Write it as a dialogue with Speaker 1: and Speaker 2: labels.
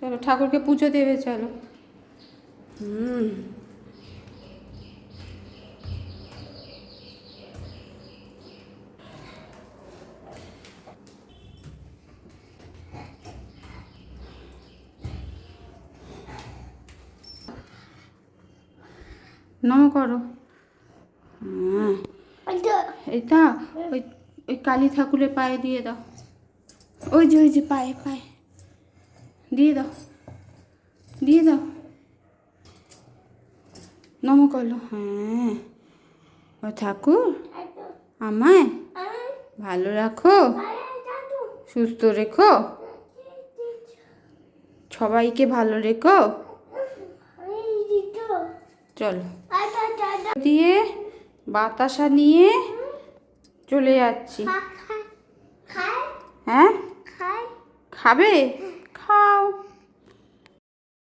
Speaker 1: চলো ঠাকুরকে পুজো দেবে, চলো। নম করো। এটা ওই ওই কালী ঠাকুরের পায়ে দিয়ে দাও, ওই যে পায়ে পায়ে দিয়ে দাও, দিয়ে দাও। নম করো। হ্যাঁ, ও ঠাকুর আমায় ভালো রাখো, সুস্থ রেখো, সবাইকে ভালো রেখো। চলো দিয়ে বাতাসা নিয়ে চলে যাচ্ছি। হ্যাঁ, খাবে?